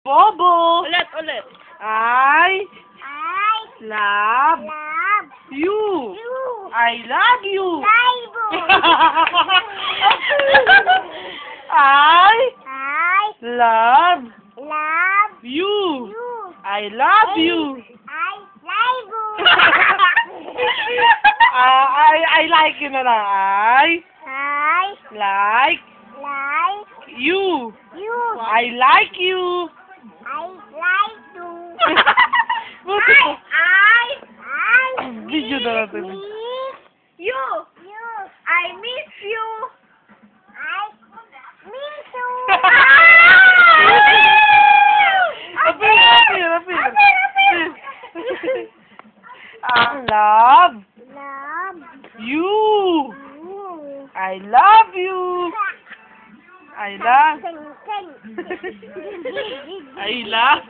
Bobo. Ulit. I I love love you. you. I love you. Bible. I I love love you. you. I love you. I love you. I like you na lang. I I like like you. you. I like you. I like you. Buti po. I Video na natin. miss You. you. I miss you. I miss you. Apil. I love Love you. you. I love you. I love. Sing, sing. I love.